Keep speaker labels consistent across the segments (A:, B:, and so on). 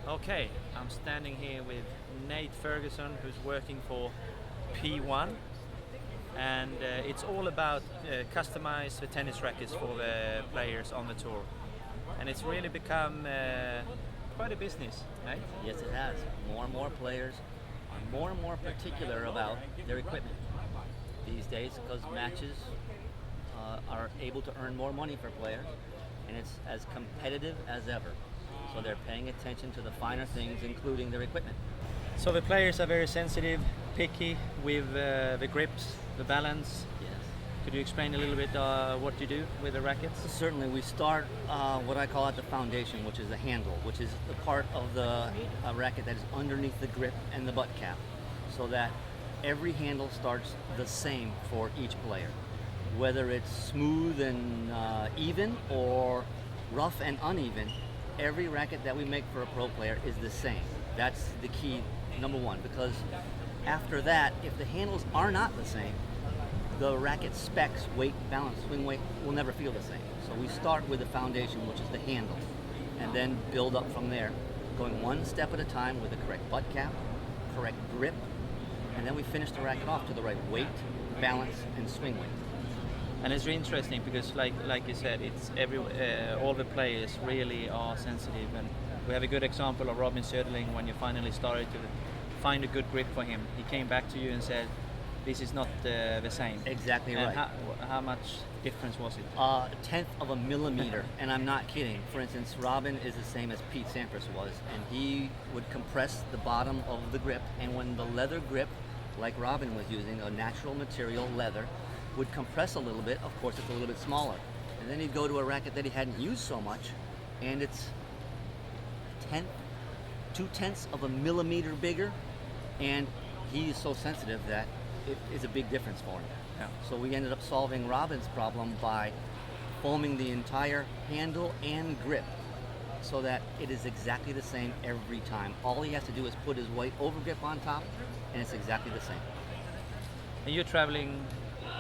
A: Okay, I'm standing here with Nate Ferguson, who's working for P1, and it's all about customized tennis rackets for the players on the tour. And it's really become quite a business, right?
B: Yes, it has. More and more players are more and more particular about their equipment these days because matches are able to earn more money for players, and it's as competitive as ever. So they're paying attention to the finer things, including their equipment.
A: So the players are very sensitive, picky with the grips, the balance.
B: Yes.
A: Could you explain a little bit what you do with the rackets?
B: Certainly, we start what I call at the foundation, which is the handle, which is the part of the racket that is underneath the grip and the butt cap, so that every handle starts the same for each player. Whether it's smooth and even or rough and uneven, every racket that we make for a pro player is the same. That's the key, number one, because after that, if the handles are not the same, the racket specs, weight, balance, swing weight will never feel the same. So we start with the foundation, which is the handle, and then build up from there, going one step at a time with the correct butt cap, correct grip, and then we finish the racket off to the right weight, balance, and swing weight.
A: And it's really interesting because, like you said, it's all the players really are sensitive, and we have a good example of Robin Söderling when you finally started to find a good grip for him. He came back to you and said, "This is not the same."
B: Exactly
A: and
B: right.
A: How much difference was it?
B: A tenth of a millimeter, and I'm not kidding. For instance, Robin is the same as Pete Sampras was, and he would compress the bottom of the grip, and when the leather grip, like Robin was using, a natural material leather, would compress a little bit, of course it's a little bit smaller. And then he'd go to a racket that he hadn't used so much, and it's 2/10 of a millimeter bigger, and he is so sensitive that it is a big difference for him.
A: Yeah.
B: So we ended up solving Robin's problem by foaming the entire handle and grip so that it is exactly the same every time. All he has to do is put his white overgrip on top, and it's exactly the same.
A: And you're traveling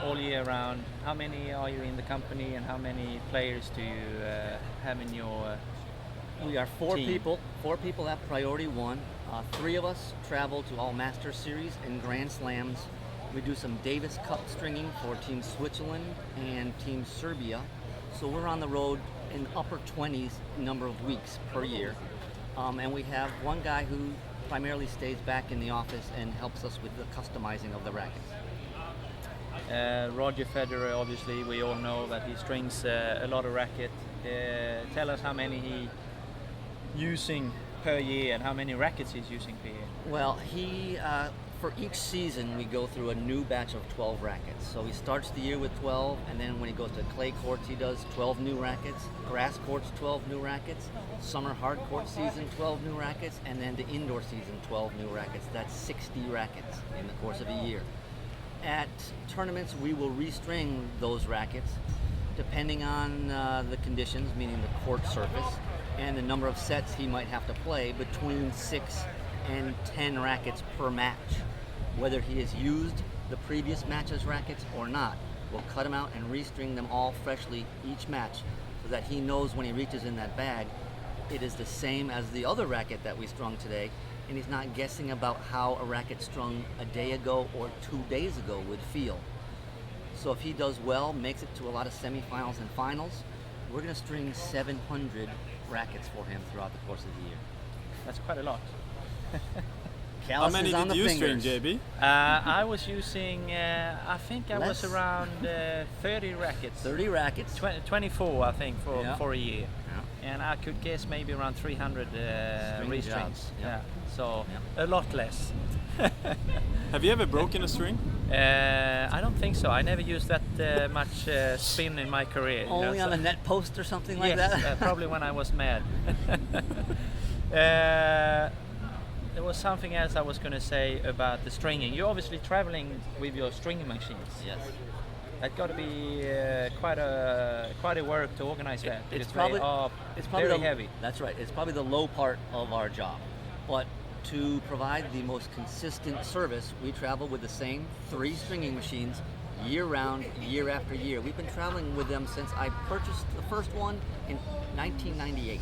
A: all year round. How many are you in the company, and how many players do you have in your
B: We are four
A: team?
B: people. Four people at Priority One. Three of us travel to all Master Series and Grand Slams. We do some Davis Cup stringing for Team Switzerland and Team Serbia. So we're on the road in upper 20s number of weeks per year. And we have one guy who primarily stays back in the office and helps us with the customizing of the rackets.
A: Roger Federer, obviously, we all know that he strings a lot of racket. Tell us how many he using per year and how many rackets he's using per year.
B: Well, for each season, we go through a new batch of 12 rackets. So he starts the year with 12, and then when he goes to clay courts, he does 12 new rackets, grass courts, 12 new rackets, summer hard court season, 12 new rackets, and then the indoor season, 12 new rackets. That's 60 rackets in the course of a year. At tournaments, we will restring those rackets depending on the conditions, meaning the court surface, and the number of sets he might have to play, between 6 and 10 rackets per match. Whether he has used the previous match's rackets or not, we'll cut them out and restring them all freshly each match so that he knows when he reaches in that bag, it is the same as the other racket that we strung today, and he's not guessing about how a racket strung a day ago or 2 days ago would feel. So if he does well, makes it to a lot of semifinals and finals, we're going to string 700 rackets for him throughout the course of the year.
A: That's quite a lot.
C: How many
B: on
C: did
B: the
C: you
B: fingers.
C: string, JB?
A: I was using, I think I was
B: Less.
A: around 30 rackets.
B: 30 rackets.
A: 24, I think,
B: Yeah.
A: for a year.
B: Yeah.
A: And I could guess maybe around 300
B: String
A: restrings.
B: jobs, yeah.
A: So
B: Yeah.
A: a lot less.
C: Have you ever broken a string?
A: I don't think so. I never used that much spin in my career. you know,
B: Only on
A: so-
B: the net post or something like
A: yes,
B: that?
A: probably when I was mad. There was something else I was going to say about the stringing. You're obviously traveling with your stringing machines.
B: Yes.
A: That got to be quite a work to organize that.
B: It's
A: because
B: probably
A: they are
B: very
A: very heavy.
B: That's right. It's probably the low part of our job. But to provide the most consistent service, we travel with the same 3 stringing machines year round, year after year. We've been traveling with them since I purchased the first one in 1998.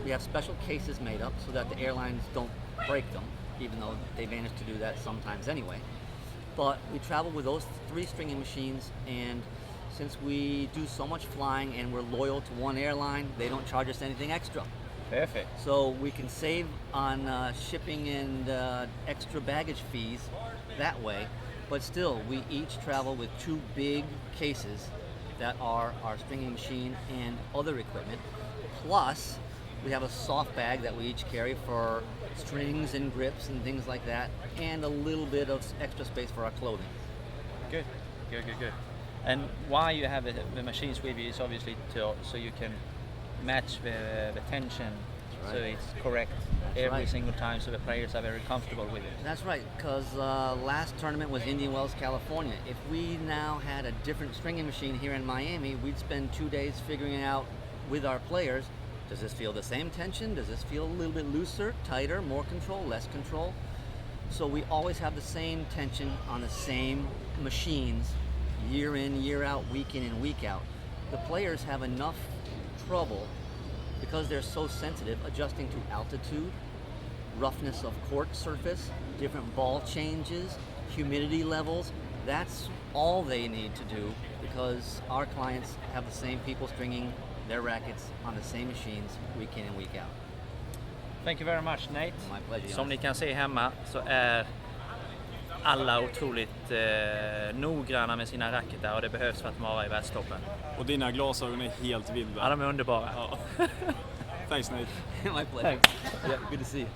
B: We have special cases made up so that the airlines don't break them, even though they manage to do that sometimes anyway. But we travel with those 3 stringing machines, and since we do so much flying and we're loyal to one airline, they don't charge us anything extra.
A: Perfect.
B: So we can save on shipping and extra baggage fees that way, but still we each travel with 2 big cases that are our stringing machine and other equipment. Plus, we have a soft bag that we each carry for strings and grips and things like that, and a little bit of extra space for our clothing.
A: Good. And why you have the machines with you is obviously so you can match the tension,
B: That's
A: so
B: right.
A: it's correct every
B: right.
A: single time, so the players are very comfortable with it.
B: That's right, because last tournament was Indian Wells, California. If we now had a different stringing machine here in Miami, we'd spend 2 days figuring out with our players, does this feel the same tension? Does this feel a little bit looser, tighter, more control, less control? So we always have the same tension on the same machines, year in, year out, week in and week out. The players have enough trouble, because they're so sensitive, adjusting to altitude, roughness of court surface, different ball changes, humidity levels. That's all they need to do, because our clients have the same people stringing their rackets on the same machines week in and week out.
A: Thank you very much, Nate.
B: My pleasure.
A: Som ni kan se hemma så är alla otroligt noggranna med sina racketar, och det behövs för att vara i världstoppen.
C: Och dina glasögon är helt vilda.
A: Ja, de är underbara.
C: Ja. Thanks Nate.
B: My pleasure.
A: Thanks.
B: Yeah, good to see you.